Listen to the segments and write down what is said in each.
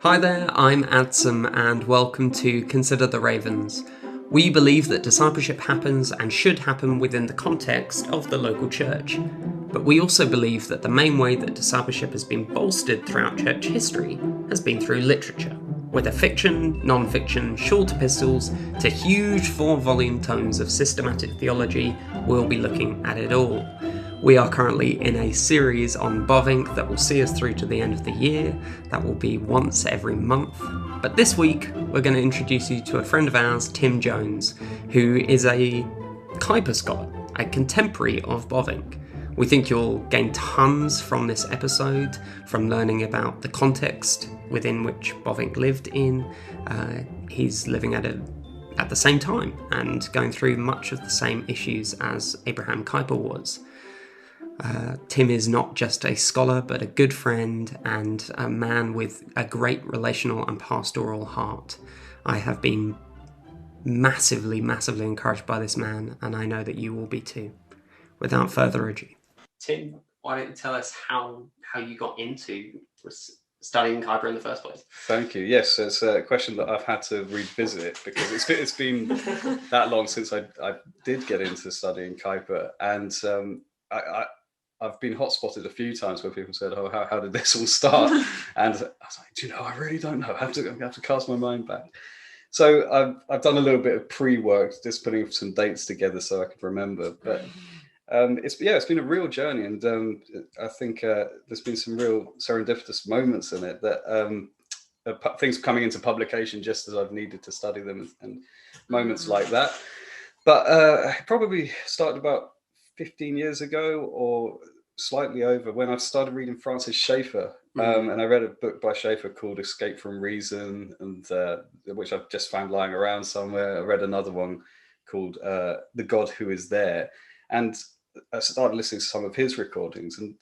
Hi there, I'm Adsum and welcome to Consider the Ravens. We believe that discipleship happens and should happen within the context of the local church. But we also believe that the main way that discipleship has been bolstered throughout church history has been through literature, whether fiction, non-fiction, short epistles, to huge 4-volume tomes of systematic theology. We'll be looking at it all. We are currently in a series on Bavinck that will see us through to the end of the year. That will be once every month. But this week, we're going to introduce you to a friend of ours, Tim Jones, who is a Kuyper scholar, a contemporary of Bavinck. We think you'll gain tons from this episode, from learning about the context within which Bavinck lived in. He's living at the same time and going through much of the same issues as Abraham Kuyper was. Tim is not just a scholar, but a good friend and a man with a great relational and pastoral heart. I have been massively encouraged by this man, and I know that you will be too. Without further ado, Tim, why don't you tell us how you got into studying Kuyper in the first place? Thank you. Yes, it's a question that I've had to revisit because it's been that long since I did get into studying Kuyper, and I've been hotspotted a few times where people said, "Oh, how did this all start?" And I was like, "Do you know? I really don't know. I have to cast my mind back." So I've done a little bit of pre-work, just putting some dates together so I could remember. But it's been a real journey, and I think there's been some real serendipitous moments in it that things coming into publication just as I've needed to study them, and moments like that. But it probably started about 15 years ago or slightly over, when I started reading Francis Schaeffer. And I read a book by Schaeffer called Escape from Reason, and which I've just found lying around somewhere. I read another one called The God Who Is There. And I started listening to some of his recordings and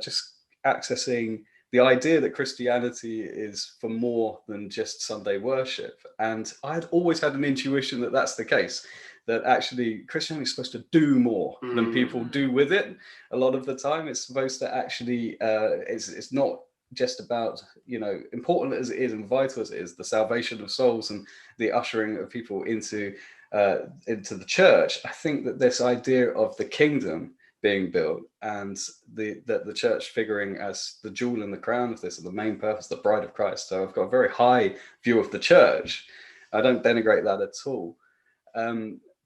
just accessing the idea that Christianity is for more than just Sunday worship. And I'd always had an intuition that that's the case, that actually Christianity is supposed to do more than people do with it. A lot of the time it's supposed to actually, it's not just about, important as it is and vital as it is, the salvation of souls and the ushering of people into the church. I think that this idea of the kingdom being built and the church figuring as the jewel in the crown of this, and the main purpose, the bride of Christ. So I've got a very high view of the church. I don't denigrate that at all.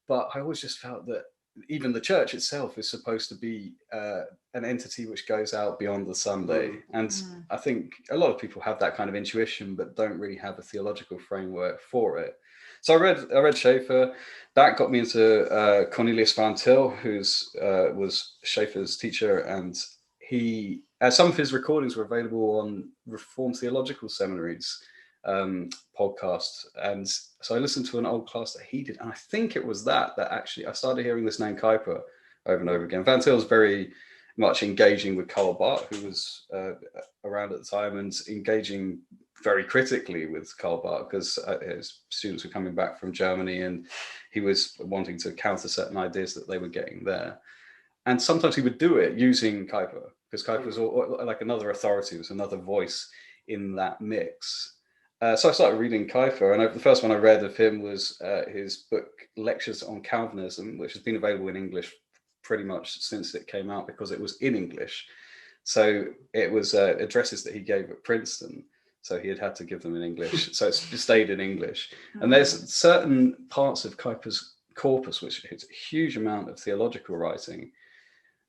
But I always just felt that even the church itself is supposed to be an entity which goes out beyond the Sunday. And I think a lot of people have that kind of intuition, but don't really have a theological framework for it. So I read Schaeffer. That got me into Cornelius van Til, who was Schaeffer's teacher, and he some of his recordings were available on Reformed Theological Seminary's podcast, and so I listened to an old class that he did, and I think it was that actually I started hearing this name Kuyper over and over again. Van Til was very much engaging with Karl Barth, who was around at the time, and engaging very critically with Karl Barth because his students were coming back from Germany and he was wanting to counter certain ideas that they were getting there. And sometimes he would do it using Kuyper, because Kuyper was like another authority, was another voice in that mix. So I started reading Kuyper, and the first one I read of him was his book Lectures on Calvinism, which has been available in English pretty much since it came out because it was in English. So it was addresses that he gave at Princeton. So he had to give them in English. So it's stayed in English. And there's certain parts of Kuyper's corpus, which is a huge amount of theological writing.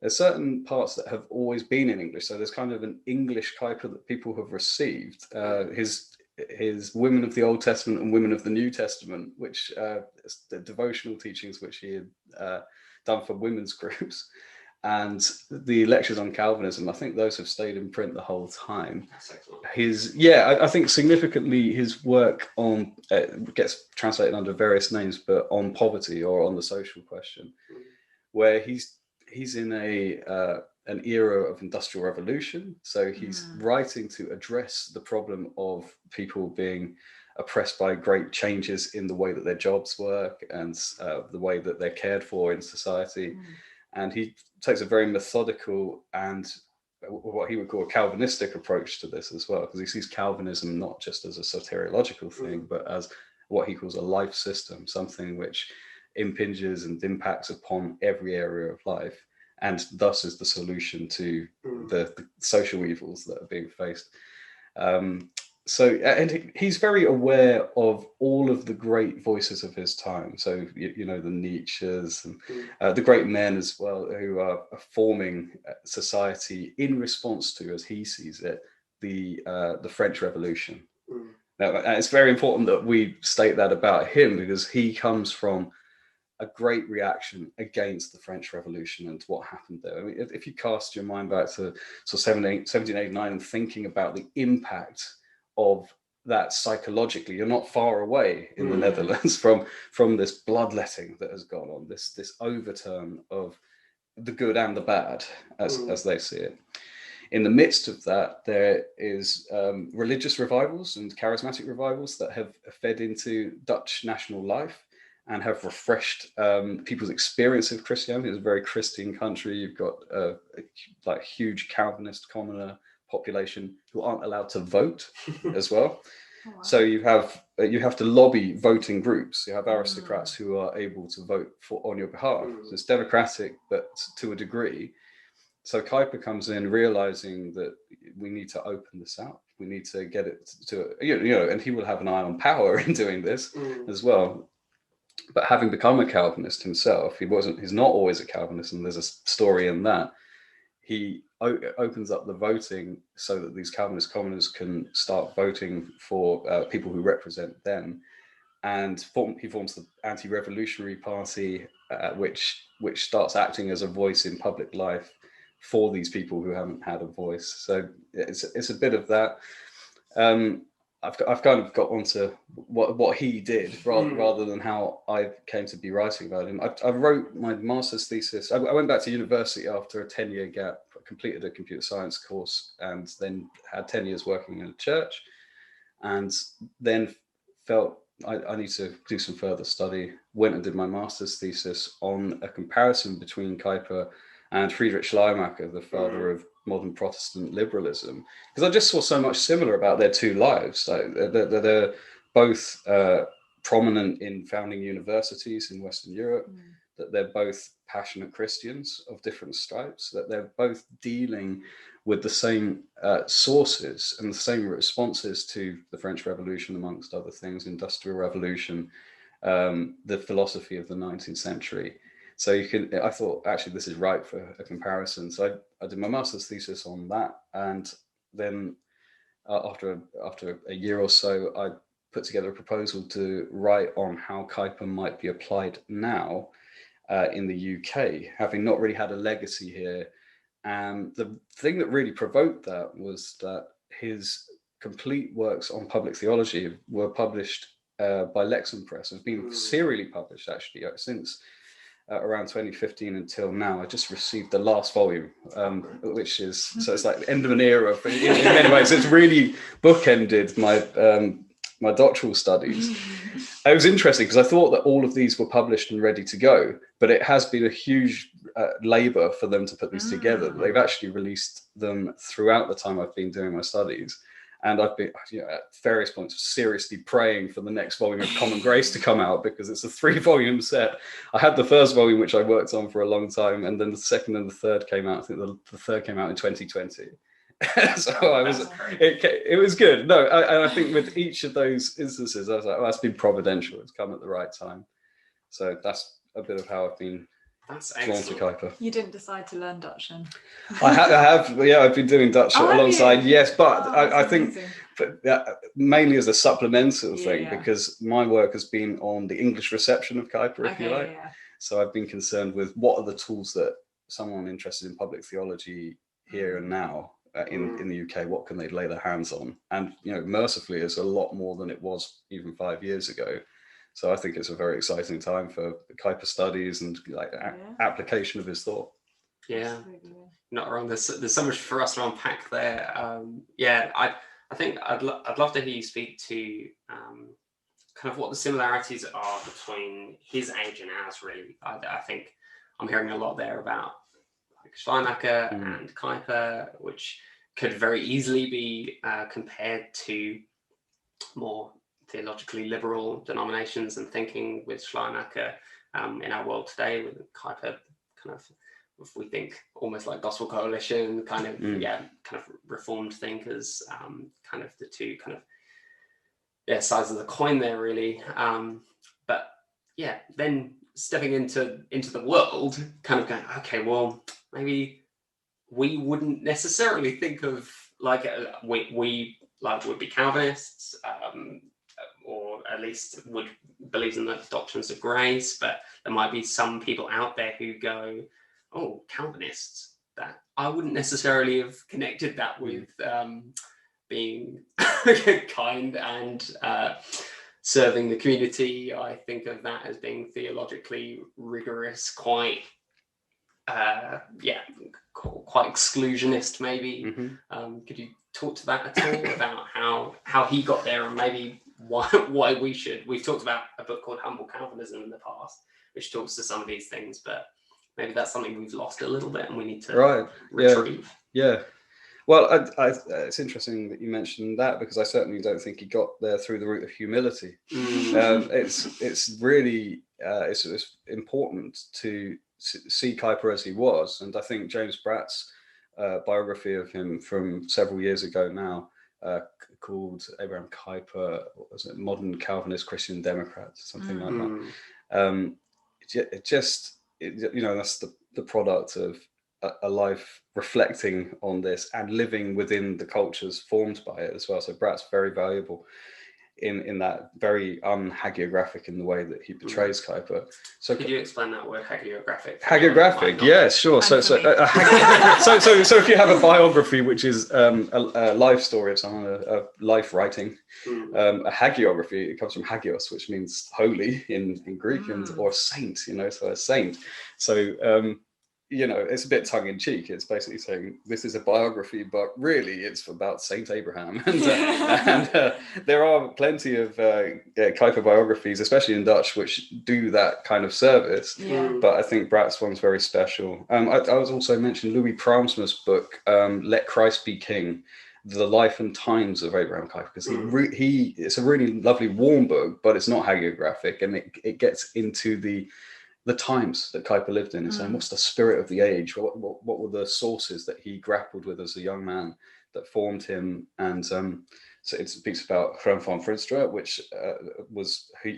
There's certain parts that have always been in English. So there's kind of an English Kuyper that people have received. His Women of the Old Testament and Women of the New Testament, which the devotional teachings which he had done for women's groups, and the lectures on Calvinism, I think those have stayed in print the whole time. I think significantly his work on gets translated under various names, but on poverty or on the social question, where he's in an era of industrial revolution. So he's writing to address the problem of people being oppressed by great changes in the way that their jobs work and the way that they're cared for in society. And he takes a very methodical and what he would call a Calvinistic approach to this as well, because he sees Calvinism not just as a soteriological thing, but as what he calls a life system, something which impinges and impacts upon every area of life, and thus is the solution to the social evils that are being faced. And he's very aware of all of the great voices of his time. So, you know, the Nietzsches and the great men as well, who are forming society in response to, as he sees it, the French Revolution. Now, it's very important that we state that about him, because he comes from a great reaction against the French Revolution and what happened there. I mean, if you cast your mind back to 1789 and thinking about the impact of that psychologically, you're not far away in the Netherlands from this bloodletting that has gone on, this overturn of the good and the bad, as they see it. In the midst of that, there is religious revivals and charismatic revivals that have fed into Dutch national life and have refreshed people's experience of Christianity. It's a very Christian country. You've got like huge Calvinist commoner population who aren't allowed to vote as well. Oh, wow. So you have to lobby voting groups. You have aristocrats who are able to vote on your behalf. So it's democratic, but to a degree. So Kuyper comes in realizing that we need to open this out. We need to get it to, you know, and he will have an eye on power in doing this as well. But having become a Calvinist himself, he's not always a Calvinist, and there's a story in that. He opens up the voting so that these Calvinist commoners can start voting for people who represent them. And he forms the Anti-Revolutionary Party, which starts acting as a voice in public life for these people who haven't had a voice. So it's a bit of that. I've kind of got onto what he did rather than how I came to be writing about him. I wrote my master's thesis. I went back to university after a 10-year gap, completed a computer science course, and then had 10 years working in a church, and then felt I need to do some further study. Went and did my master's thesis on a comparison between Kuyper and Friedrich Schleiermacher, the father of modern Protestant liberalism, because I just saw so much similar about their two lives. Like they're both prominent in founding universities in Western Europe, that they're both passionate Christians of different stripes, that they're both dealing with the same sources and the same responses to the French Revolution, amongst other things, Industrial Revolution, the philosophy of the 19th century. So I thought, actually, this is right for a comparison. So I did my master's thesis on that. And then after a year or so, I put together a proposal to write on how Kuyper might be applied now in the UK, having not really had a legacy here. And the thing that really provoked that was that his complete works on public theology were published by Lexham Press, have been serially published, actually, since around 2015 until now. I just received the last volume, which is, so it's like the end of an era in many ways. It's really bookended my doctoral studies. It was interesting because I thought that all of these were published and ready to go, but it has been a huge labor for them to put these together. They've actually released them throughout the time I've been doing my studies. And I've been, at various points, seriously praying for the next volume of Common Grace to come out, because it's a 3-volume set. I had the first volume, which I worked on for a long time, and then the second and the third came out. I think the third came out in 2020. So it was good. No, I think with each of those instances, I was like, oh, that's been providential. It's come at the right time. So that's a bit of how I've been drawn to Kuyper. You didn't decide to learn Dutch then? I have, yeah, I've been doing Dutch alongside, yes, but I think mainly as a supplemental thing, because my work has been on the English reception of Kuyper, if you like. Yeah. So I've been concerned with what are the tools that someone interested in public theology here and now in the UK, what can they lay their hands on? And, mercifully, it's a lot more than it was even 5 years ago. So I think it's a very exciting time for Kuyper studies and application of his thought. Yeah, not wrong. There's so much for us to unpack there. I think I'd love to hear you speak to kind of what the similarities are between his age and ours. Really, I think I'm hearing a lot there about Schleiermacher and Kuyper, which could very easily be compared to more theologically liberal denominations and thinking with Schleiermacher in our world today, with Kuyper kind of, if we think almost like Gospel Coalition, kind of kind of reformed thinkers, kind of the two kind of sides of the coin there, really. But then stepping into the world, kind of going, okay, well, maybe we wouldn't necessarily think of like we like would be Calvinists, or at least would believe in the doctrines of grace, but there might be some people out there who go, oh, Calvinists, that I wouldn't necessarily have connected that with being kind and serving the community. I think of that as being theologically rigorous, quite quite exclusionist, maybe. Could you talk to that at all about how he got there, and maybe why we should? We've talked about a book called Humble Calvinism in the past, which talks to some of these things, but maybe that's something we've lost a little bit and we need to retrieve. Well, it's interesting that you mentioned that, because I certainly don't think he got there through the route of humility. It's really it's important to see Kuyper as he was, and I think James Bratt's biography of him from several years ago now, called Abraham Kuyper, what was it, Modern Calvinist Christian Democrat, something like that. That's the product of a life reflecting on this and living within the cultures formed by it as well. So Bratt's very valuable in that, very unhagiographic in the way that he portrays Kuyper. So could you explain that word, hagiographic? Hagiographic, yes, sure. So if you have a biography, which is a life story of someone, a life writing, a hagiography, it comes from hagios, which means holy in Greek, or saint, so a saint. So it's a bit tongue-in-cheek. It's basically saying this is a biography, but really it's about Saint Abraham. And there are plenty of Kuyper biographies, especially in Dutch, which do that kind of service. But I think Bratt's one's very special. I was also mentioned Louis Pramsma's book, Let Christ Be King, The Life and Times of Abraham Kuyper, because it's a really lovely, warm book, but it's not hagiographic, and it gets into the times that Kuyper lived in, and saying, what's the spirit of the age? What were the sources that he grappled with as a young man that formed him? And so it speaks about Abraham van Frinstra, which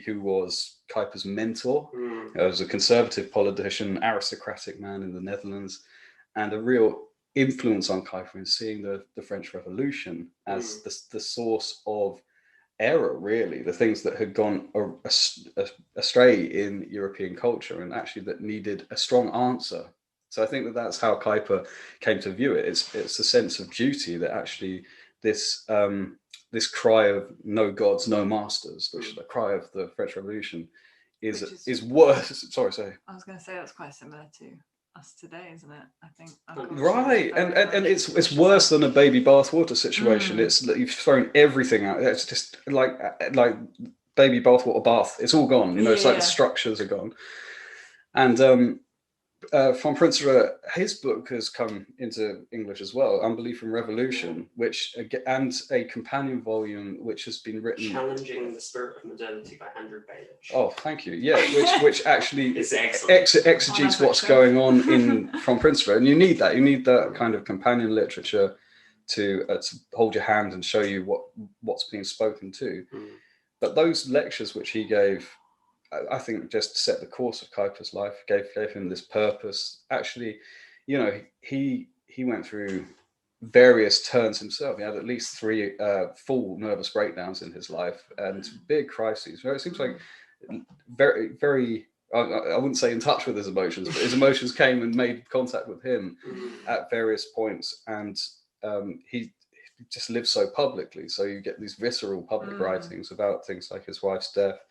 who was Kuyper's mentor. He was a conservative politician, aristocratic man in the Netherlands, and a real influence on Kuyper in seeing the French Revolution as the source of error, really, the things that had gone astray in European culture, and actually that needed a strong answer. So I think that that's how Kuyper came to view it. It's a sense of duty that actually this cry of no gods, no masters, which is the cry of the French Revolution, is worse. Sorry. I was going to say that's quite similar to us today, isn't it? I think. Right, and it's worse than a baby bathwater situation. It's that you've thrown everything out. It's just like baby bathwater bath. It's all gone. It's like the structures are gone. And von Frinstra, his book has come into English as well, Unbelief and Revolution, which and a companion volume which has been written, Challenging the Spirit of Modernity by Andrew Bailey. Oh, thank you. Yeah, which actually exegetes what's going on in von Frinstra, and you need that. You need that kind of companion literature to hold your hand and show you what's being spoken to. But those lectures which he gave, I think, just set the course of Kuyper's life, gave him this purpose. Actually, he went through various turns himself. He had at least 3 full nervous breakdowns in his life and big crises. It seems like very, very, I wouldn't say in touch with his emotions, but his emotions came and made contact with him at various points. And he just lived so publicly. So you get these visceral public writings about things like his wife's death.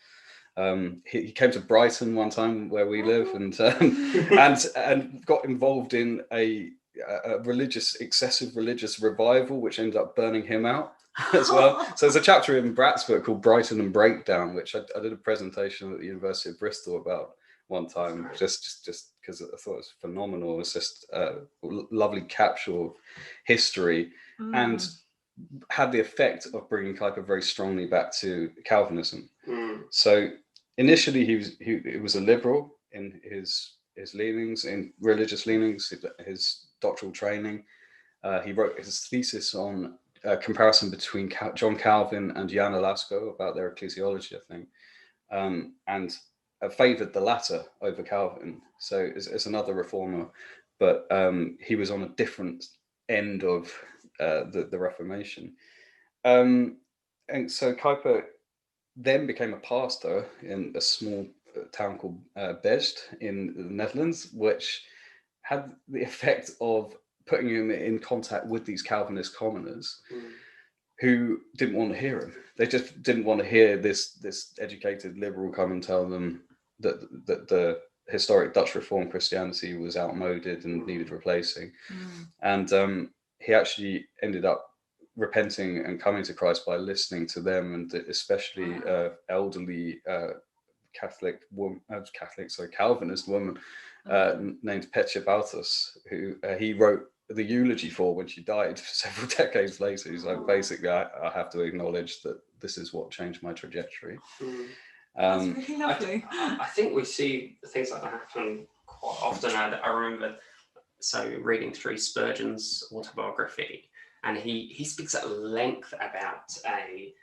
He came to Brighton one time, where we live, and got involved in a excessive religious revival, which ended up burning him out as well. So there's a chapter in Bratt's book called Brighton and Breakdown, which I did a presentation at the University of Bristol about one time, just because I thought it was phenomenal. It was just a lovely capsule of history, and had the effect of bringing Kuyper very strongly back to Calvinism. So initially he was a liberal in his leanings, in religious leanings, his doctoral training. He wrote his thesis on comparison between John Calvin and Jan Alasko about their ecclesiology, I think, and favoured the latter over Calvin. So as another reformer, but he was on a different end of the Reformation. And so Kuyper then became a pastor in a small town called Best in the Netherlands, which had the effect of putting him in contact with these Calvinist commoners who didn't want to hear him. They just didn't want to hear this educated liberal come and tell them that the historic Dutch Reformed Christianity was outmoded and needed replacing. And he actually ended up repenting and coming to Christ by listening to them, and especially elderly Calvinist woman named Petja Bautas, who he wrote the eulogy for when she died several decades later. He's like, basically, I have to acknowledge that this is what changed my trajectory. That's really lovely. I think we see things like that happen quite often. I remember reading through Spurgeon's autobiography, and he speaks at length about I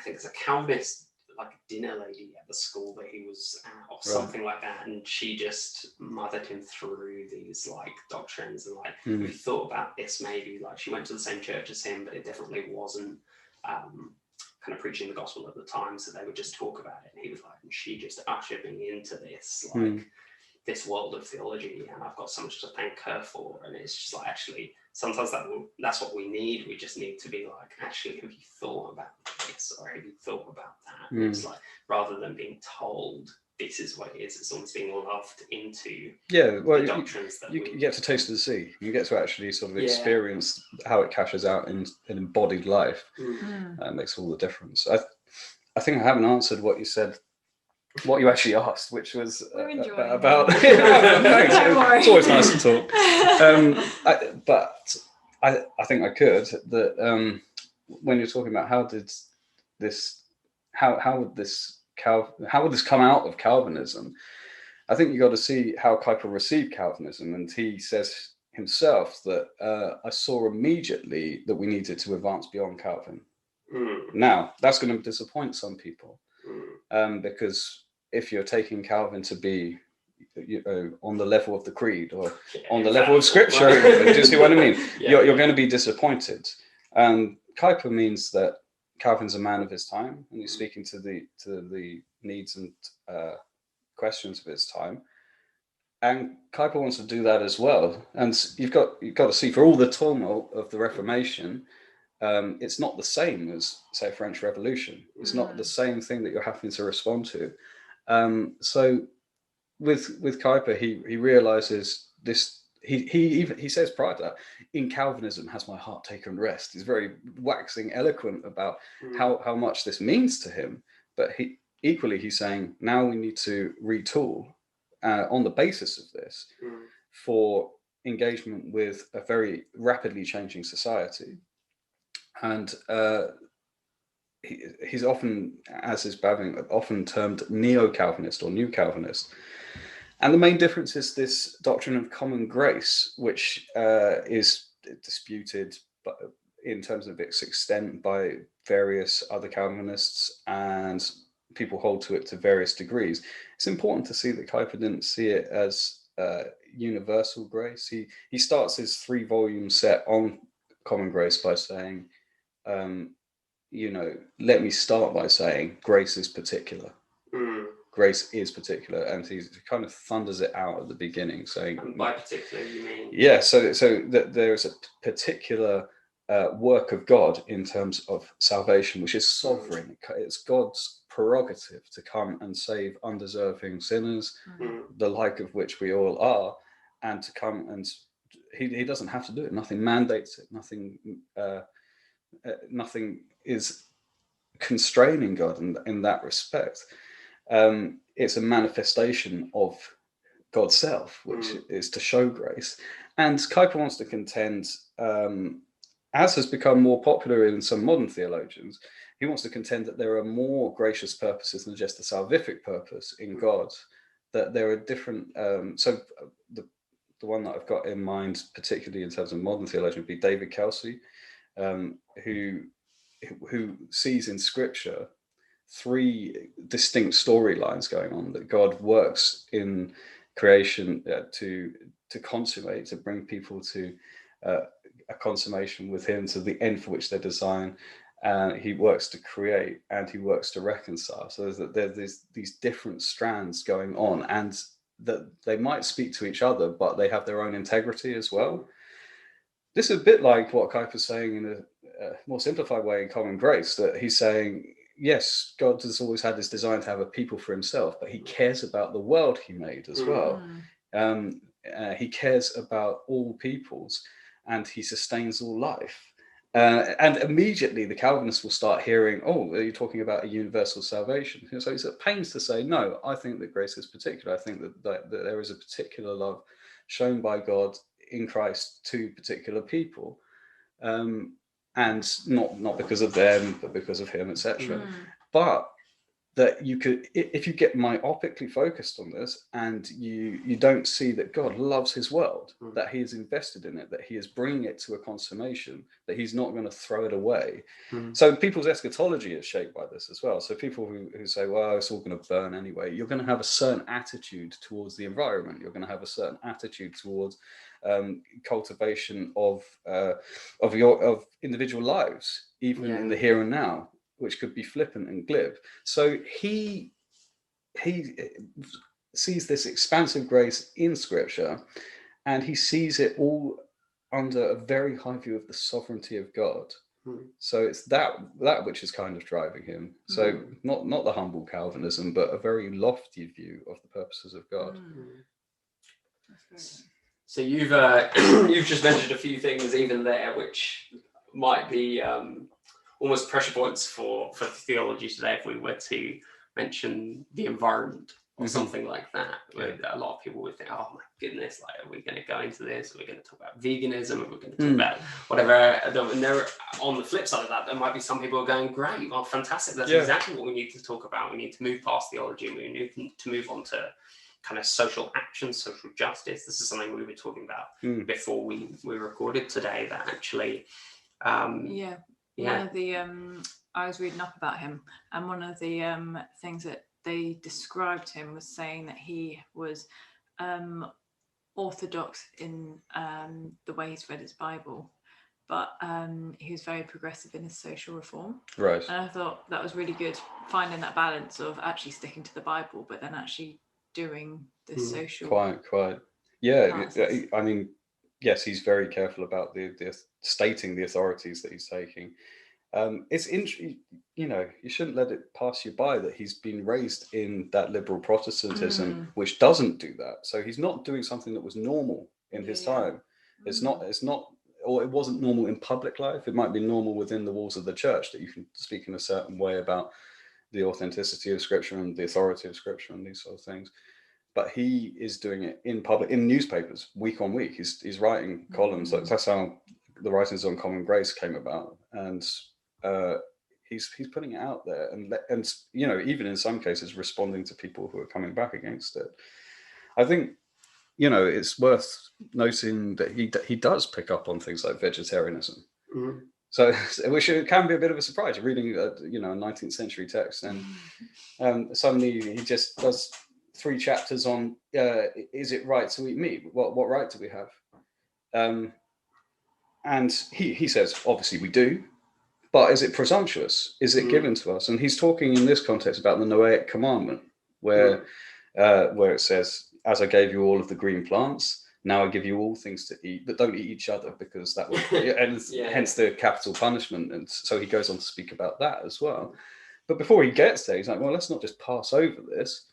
think it's a Calvinist like dinner lady at the school that he was at or something like that, and she just mothered him through these like doctrines and like we thought about this, maybe like she went to the same church as him, but it definitely wasn't kind of preaching the gospel at the time, so they would just talk about it, and he was like, and she just ushered me into this like this world of theology, and I've got so much to thank her for. And it's just like, actually sometimes that's what we need. We just need to be like, actually, have you thought about this, or have you thought about that? It's like, rather than being told this is what it is, it's almost being loved into the doctrines that you get to taste the sea. You get to actually sort of experience how it cashes out in an embodied life. It makes all the difference. I think I haven't answered what you said, what you actually asked, which was about thanks. It's always nice to talk. But I think I could, that when you're talking about how would this come out of Calvinism, I think you got to see how Kuyper received Calvinism, and he says himself that I saw immediately that we needed to advance beyond Calvin. Now that's going to disappoint some people, because if you're taking Calvin to be on the level of the creed or on the level of scripture, do you see what I mean? You're going to be disappointed. Kuyper means that Calvin's a man of his time, and he's speaking to the needs and questions of his time. And Kuyper wants to do that as well. And you've got to see, for all the turmoil of the Reformation, it's not the same as, say, French Revolution. It's not the same thing that you're having to respond to. So with Kuyper, he realizes this. He says prior to that, in Calvinism has my heart taken rest. He's very waxing eloquent about how much this means to him. But he's saying, now we need to retool on the basis of this for engagement with a very rapidly changing society. And he's often, as is Bavinck, often termed neo-Calvinist or new Calvinist. And the main difference is this doctrine of common grace, which is disputed in terms of its extent by various other Calvinists, and people hold to it to various degrees. It's important to see that Kuyper didn't see it as universal grace. He starts his 3-volume set on common grace by saying, let me start by saying grace is particular. Grace is particular, and he kind of thunders it out at the beginning, saying, and by particular you mean? Yeah, so that there's a particular work of God in terms of salvation, which is sovereign. It's God's prerogative to come and save undeserving sinners, the like of which we all are, and to come and he doesn't have to do it. Nothing mandates it. Nothing is constraining God in that respect. it's a manifestation of God's self, which is to show grace. And Kuyper wants to contend, as has become more popular in some modern theologians, he wants to contend that there are more gracious purposes than just a salvific purpose in God, that there are different, so the one that I've got in mind, particularly in terms of modern theology, would be David Kelsey, who sees in Scripture three distinct storylines going on, that God works in creation to consummate, to bring people to a consummation with him, to the end for which they're designed. He works to create and he works to reconcile. So there's these different strands going on, and that they might speak to each other, but they have their own integrity as well. This is a bit like what Kuyper's saying in a more simplified way in Common Grace, that he's saying, yes, God has always had this design to have a people for himself, but he cares about the world he made as well. He cares about all peoples, and he sustains all life. And immediately the Calvinists will start hearing, oh, are you talking about a universal salvation? And so he's at pains to say, no, I think that grace is particular. I think that there is a particular love shown by God in Christ to particular people. And not because of them, but because of him, etc. But that you could, if you get myopically focused on this, and you don't see that God loves his world, that he is invested in it, that he is bringing it to a consummation, that he's not going to throw it away. So people's eschatology is shaped by this as well. So people who say, well, it's all going to burn anyway, you're going to have a certain attitude towards the environment. You're going to have a certain attitude towards cultivation of individual lives, even in the here and now, which could be flippant and glib. So he sees this expansive grace in Scripture, and he sees it all under a very high view of the sovereignty of God. So it's that which is kind of driving him. So not the humble Calvinism, but a very lofty view of the purposes of God. So you've you've just mentioned a few things even there, which might be almost pressure points for theology today, if we were to mention the environment or something like that. Where a lot of people would think, oh my goodness, like, are we going to go into this? Are we going to talk about veganism? Are we going to talk about whatever? And there, on the flip side of that, there might be some people who are going, great, well, fantastic. That's exactly what we need to talk about. We need to move past theology, and we need to move on to kind of social action, social justice. This is something we were talking about before we recorded today, that actually one of the I was reading up about him, and one of the things that they described him was saying that he was orthodox in the way he's read his Bible, but he was very progressive in his social reform. Right. And I thought that was really good, finding that balance of actually sticking to the Bible, but then actually doing the social. Quite. Yeah, I mean, yes, he's very careful about the stating the authorities that he's taking. It's interesting, you shouldn't let it pass you by that he's been raised in that liberal Protestantism, which doesn't do that. So he's not doing something that was normal in his time. It's not, or it wasn't normal in public life. It might be normal within the walls of the church that you can speak in a certain way about the authenticity of Scripture and the authority of Scripture and these sort of things. But he is doing it in public, in newspapers, week on week. He's writing columns. That's how the writings on Common Grace came about, and he's putting it out there, and even in some cases responding to people who are coming back against it. I think it's worth noting that he does pick up on things like vegetarianism. So, which can be a bit of a surprise. You're reading a 19th century text, and suddenly he just does 3 chapters on is it right to eat meat? What right do we have? And he says, obviously we do, but is it presumptuous? Is it given to us? And he's talking in this context about the Noahic commandment, where it says, as I gave you all of the green plants, now I give you all things to eat, but don't eat each other, because that would, hence the capital punishment. And so he goes on to speak about that as well. But before he gets there, he's like, well, let's not just pass over this.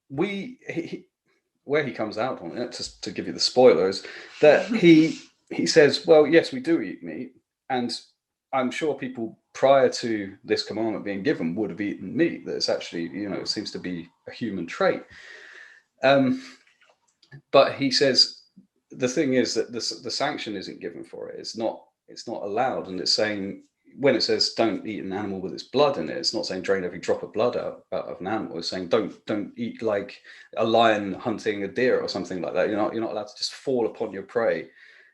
Where he comes out on it, just to give you the spoilers, that he says, well, yes, we do eat meat, and I'm sure people prior to this commandment being given would have eaten meat. That it's actually, it seems to be a human trait. But he says the thing is that the sanction isn't given for it. It's not allowed, and it's saying, when it says don't eat an animal with its blood in it, it's not saying drain every drop of blood out of an animal. It's saying don't eat like a lion hunting a deer or something like that. You're not allowed to just fall upon your prey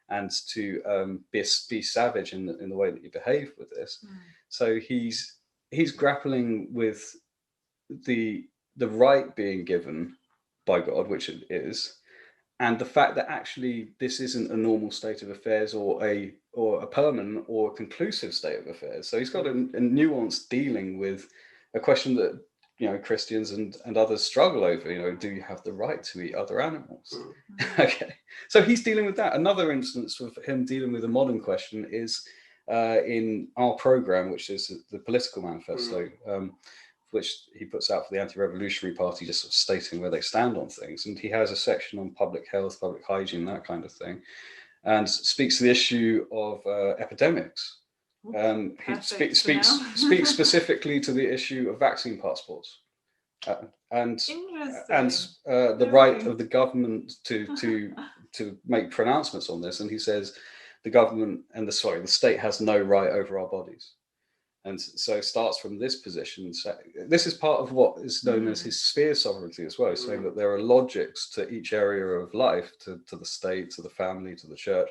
and to be savage in the way that you behave with this. So he's grappling with the right being given by God, which it is, and the fact that actually this isn't a normal state of affairs or a permanent or conclusive state of affairs. So he's got a nuanced dealing with a question that Christians and others struggle over. Do you have the right to eat other animals? Okay, so he's dealing with that. Another instance of him dealing with a modern question is in our program, which is the Political Manifesto, which he puts out for the Anti-Revolutionary Party, just sort of stating where they stand on things. And he has a section on public health, public hygiene, that kind of thing, and speaks to the issue of epidemics. He speaks specifically to the issue of vaccine passports and the right of the government to make pronouncements on this. And he says the government and the state has no right over our bodies. And so starts from this position. So this is part of what is known as his sphere sovereignty as well. He's saying that there are logics to each area of life, to the state, to the family, to the church,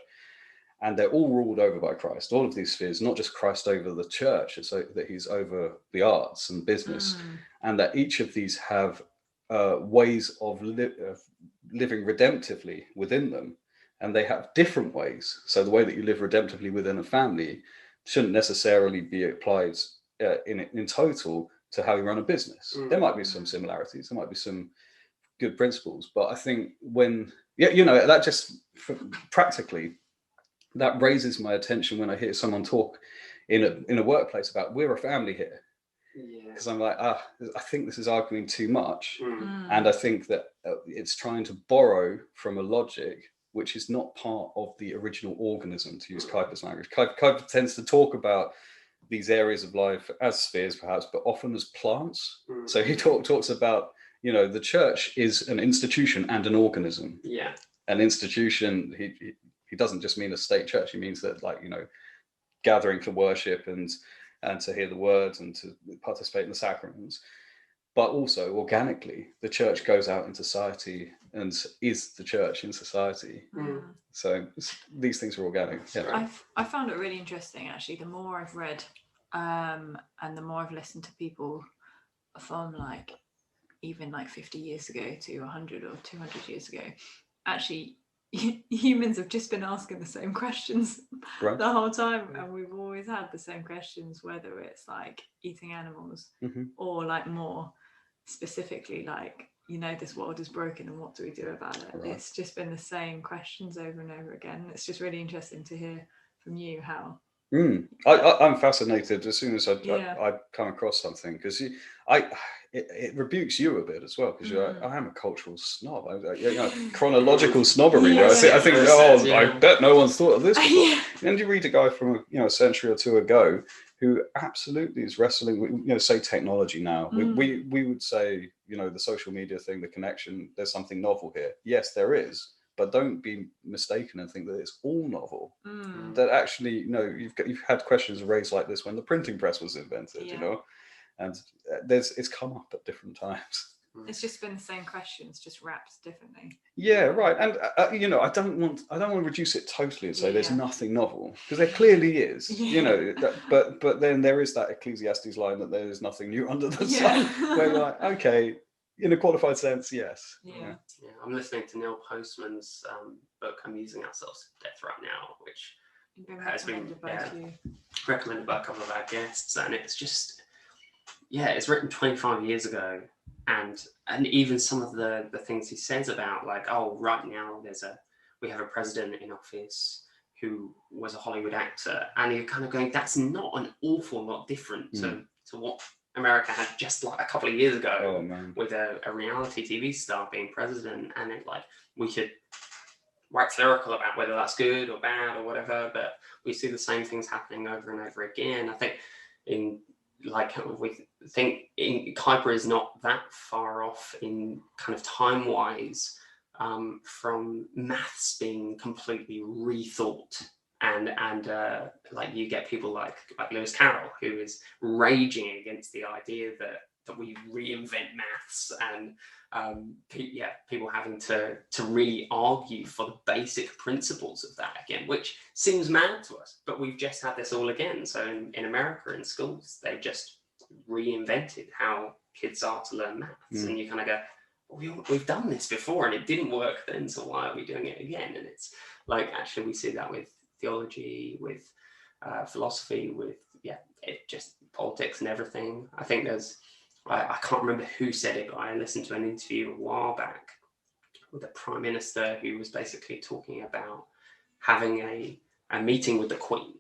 and they're all ruled over by Christ. All of these spheres, not just Christ over the church, it's that he's over the arts and business, and that each of these have ways of living redemptively within them, and they have different ways. So the way that you live redemptively within a family shouldn't necessarily be applied in total to how you run a business. There might be some similarities, there might be some good principles, but I think that just practically, that raises my attention when I hear someone talk in a workplace about we're a family here. Because I'm like, I think this is arguing too much, and I think that it's trying to borrow from a logic which is not part of the original organism, to use Kuyper's language. Kuyper tends to talk about these areas of life as spheres, perhaps, but often as plants. So he talks about, the church is an institution and an organism. Yeah. An institution, he doesn't just mean a state church. He means that, gathering for worship and to hear the words and to participate in the sacraments. But also organically, the church goes out in society and is the church in society. So these things are organic. Yeah. I found it really interesting, actually. The more I've read and the more I've listened to people from even 50 years ago to 100 or 200 years ago, actually humans have just been asking the same questions the whole time, and we've always had the same questions, whether it's eating animals or more specifically this world is broken and what do we do about it. It's just been the same questions over and over again. It's just really interesting to hear from you how I'm fascinated as soon as I come across something, because it rebukes you a bit as well, because I am a cultural snob, chronological snobbery. I think I bet no one's thought of this before. And you read a guy from a century or two ago who absolutely is wrestling with, say technology now. We would say, the social media thing, the connection, there's something novel here. Yes, there is. But don't be mistaken and think that it's all novel. That actually, you've had questions raised like this when the printing press was invented, and it's come up at different times. It's just been the same questions, just wrapped differently. Yeah, right. And I don't want to reduce it totally and say there's nothing novel, because there clearly is. But then there is that Ecclesiastes line that there is nothing new under the sun. Where you're like, okay, in a qualified sense, yes. Yeah, I'm listening to Neil Postman's book, Amusing Ourselves to Death Right Now, which has been recommended by a couple of our guests, and it's just, it's written 25 years ago, and even some of the things he says about right now we have a president in office who was a Hollywood actor, and you're kind of going, that's not an awful lot different to what America had just a couple of years ago with a reality TV star being president. And we could wax lyrical about whether that's good or bad or whatever, but we see the same things happening over and over again. I think like we think Kuyper is not that far off in kind of time-wise from maths being completely rethought. And like you get people like Lewis Carroll, who is raging against the idea that we reinvent maths, and people having to really argue for the basic principles of that again, which seems mad to us. But we've just had this all again. So in America, in schools, they've just reinvented how kids are to learn maths, and you kind of go, we've done this before and it didn't work then, so why are we doing it again? And it's like, actually, we see that with theology, with philosophy, with just politics and everything. I think I can't remember who said it, but I listened to an interview a while back with a prime minister who was basically talking about having a meeting with the Queen,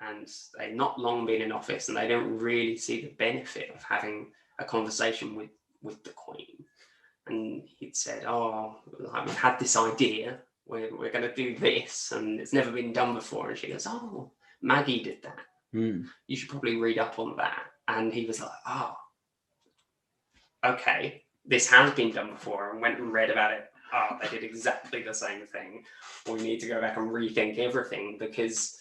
and they've not long been in office and they don't really see the benefit of having a conversation with the Queen. And he'd said, we've had this idea, we're going to do this, and it's never been done before. And she goes, Maggie did that. You should probably read up on that. And he was like, okay, this has been done before, and went and read about it. They did exactly the same thing. We need to go back and rethink everything, because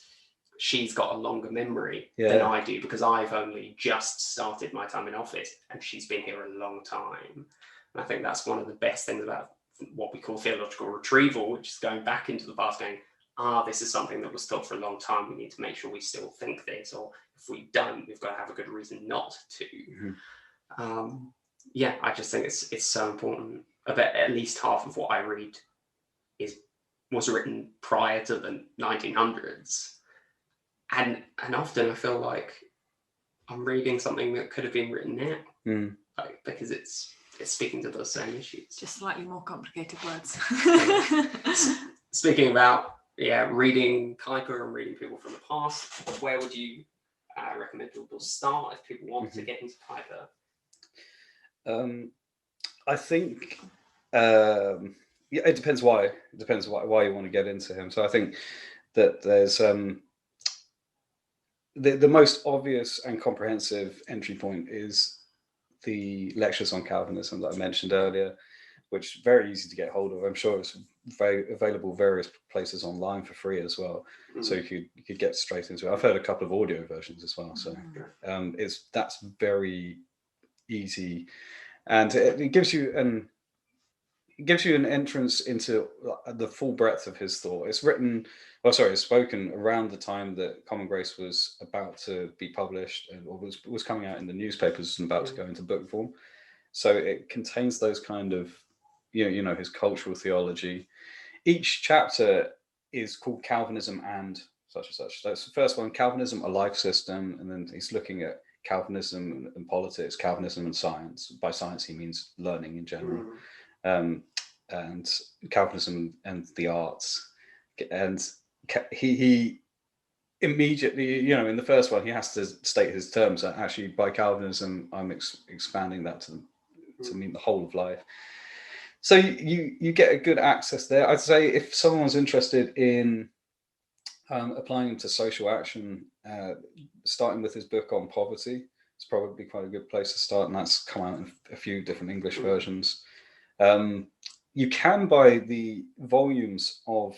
she's got a longer memory than I do, because I've only just started my time in office and she's been here a long time. And I think that's one of the best things about what we call theological retrieval, which is going back into the past, going, this is something that was taught for a long time. We need to make sure we still think this, or if we don't, we've got to have a good reason not to. I just think it's so important. About at least half of what I read was written prior to the 1900s, and often I feel like I'm reading something that could have been written now, because it's speaking to those same issues. Just slightly more complicated words. Speaking about reading Kuyper and reading people from the past, where would you recommend people start if people want to get into Kuyper? I think it depends why. It depends why you want to get into him. So I think that there's the most obvious and comprehensive entry point is the lectures on Calvinism that I mentioned earlier, which is very easy to get hold of. I'm sure it's available various places online for free as well. So you could get straight into it. I've heard a couple of audio versions as well. So that's very easy, and it gives you an entrance into the full breadth of his thought. It's spoken around the time that Common Grace was about to be published, or was coming out in the newspapers and about to go into book form. So it contains those kind of, his cultural theology. Each chapter is called Calvinism and such and such. That's the first one, Calvinism, a life system, and then he's looking at Calvinism and politics, Calvinism and science. By science, he means learning in general. And Calvinism and the arts. And he immediately, in the first one, he has to state his terms. Actually, by Calvinism, I'm expanding that to mean the whole of life. So you get a good access there. I'd say if someone's interested in applying to social action, starting with his book on poverty, it's probably quite a good place to start, and that's come out in a few different English versions. You can buy the volumes of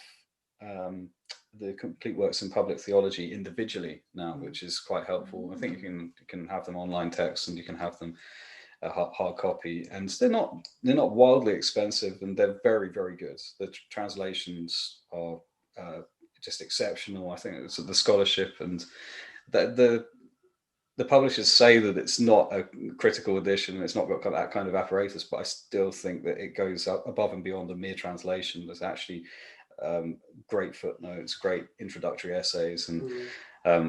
the complete works in public theology individually now, which is quite helpful. I think you can have them online text, and you can have them a hard copy, and they're not wildly expensive, and they're very, very good. The translations are just exceptional. I think it's the scholarship, and the publishers say that it's not a critical edition, it's not got that kind of apparatus, but I still think that it goes above and beyond a mere translation. There's actually great footnotes, great introductory essays, and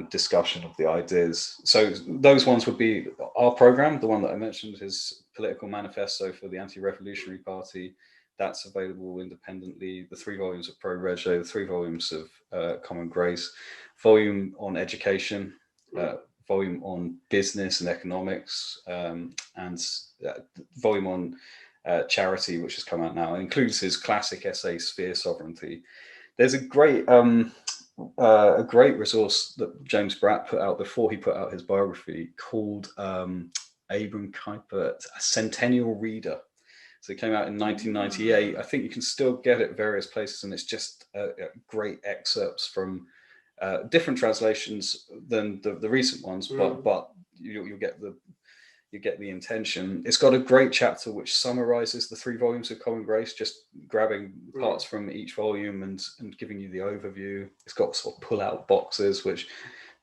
discussion of the ideas. So those ones would be our program. The one that I mentioned, his political manifesto for the Anti-Revolutionary Party, that's available independently. The 3 volumes of Pro Rege, the 3 volumes of Common Grace, volume on education, volume on business and economics, and volume on charity, which has come out now. It includes his classic essay, Sphere Sovereignty. There's a great a great resource that James Bratt put out before he put out his biography called Abraham Kuyper, A Centennial Reader. So it came out in 1998. I think you can still get it various places, and it's just great excerpts from different translations than the recent ones, but you'll get the intention. It's got a great chapter which summarizes the 3 volumes of Common Grace, just grabbing parts from each volume and giving you the overview. It's got sort of pull-out boxes which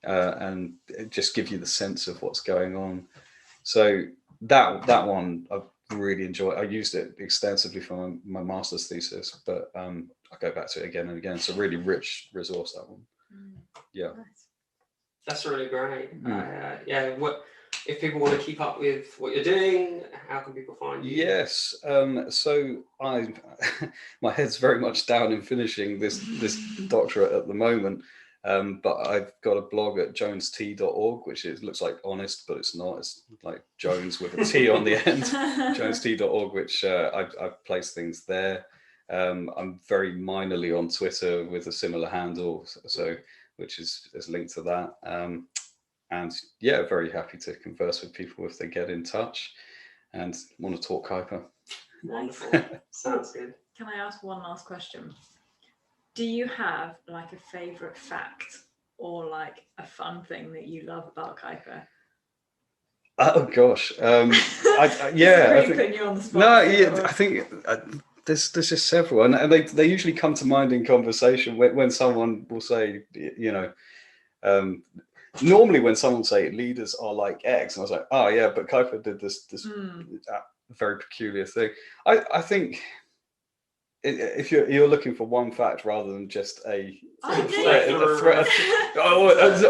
and it just give you the sense of what's going on. So that one I've really enjoyed. I used it extensively for my master's thesis, but I go back to it again and again. It's a really rich resource, that one. Yeah, that's really great. What if people want to keep up with what you're doing? How can people find you? Yes, so my head's very much down in finishing this doctorate at the moment. But I've got a blog at jonest.org, which looks like honest, but it's not. It's like Jones with a T on the end. jonest.org, which I've placed things there. I'm very minorly on Twitter with a similar handle, so which is linked to that. And yeah, very happy to converse with people if they get in touch and want to talk Kuyper. Wonderful. Sounds good. Can I ask one last question? Do you have like a favourite fact or like a fun thing that you love about Kuyper? Oh gosh, I think, putting you on the spot. No, yeah, I think there's just several, and they usually come to mind in conversation when someone will say, normally when someone will say leaders are like X, and I was like, oh yeah, but Kuyper did this very peculiar thing. I think. If you're looking for one fact rather than just a thread,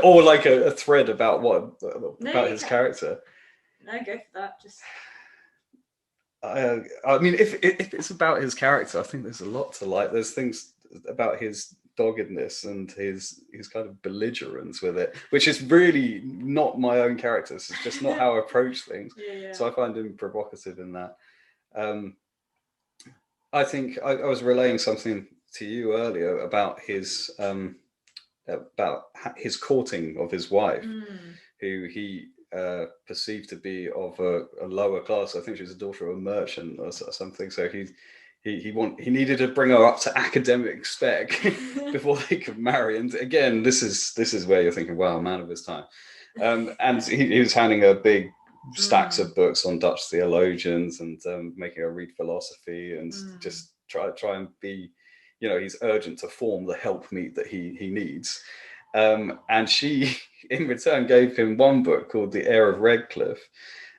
or like a thread about his character. No, go for that. Just. I mean, if it's about his character, I think there's a lot to like. There's things about his doggedness and his kind of belligerence with it, which is really not my own character. It's just not how I approach things. Yeah. So I find him provocative in that. I think I was relaying something to you earlier about his courting of his wife, who he perceived to be of a lower class. I think she was a daughter of a merchant or something. So he needed to bring her up to academic spec before they could marry. And again, this is where you're thinking, wow, man of his time. And he was handing her big stacks of books on Dutch theologians and making her read philosophy and just try and be, he's urgent to form the helpmeet that he needs. And she, in return, gave him one book called The Heir of Redcliffe,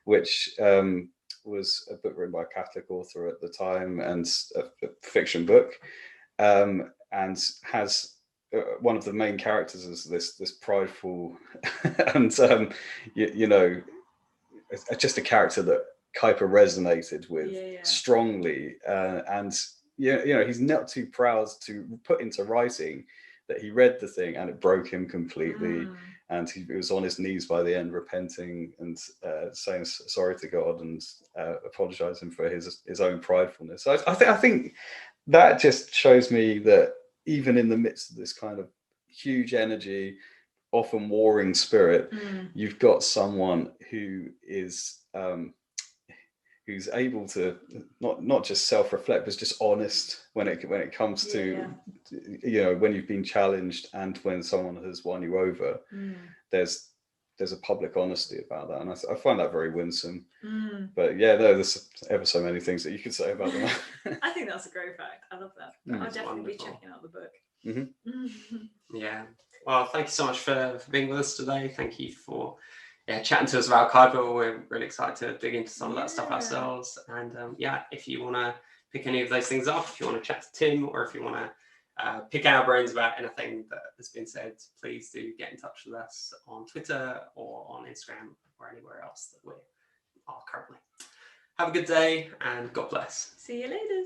which was a book written by a Catholic author at the time and a fiction book, and has one of the main characters is this prideful and just a character that Kuyper resonated with strongly, and he's not too proud to put into writing that he read the thing and it broke him completely, and he was on his knees by the end, repenting and saying sorry to God and apologizing for his own pridefulness. So I think that just shows me that even in the midst of this kind of huge energy, often warring spirit, you've got someone who is who's able to not just self-reflect, but just honest when it comes to when you've been challenged and when someone has won you over. There's a public honesty about that, and I find that very winsome. But there's ever so many things that you could say about them. I think that's a great fact. I love that. I'll definitely be checking out the book. Yeah. Well, thank you so much for being with us today. Thank you for chatting to us about Kuyper. We're really excited to dig into some of that stuff ourselves. And if you want to pick any of those things up, if you want to chat to Tim, or if you want to pick our brains about anything that has been said, please do get in touch with us on Twitter or on Instagram or anywhere else that we are currently. Have a good day and God bless. See you later.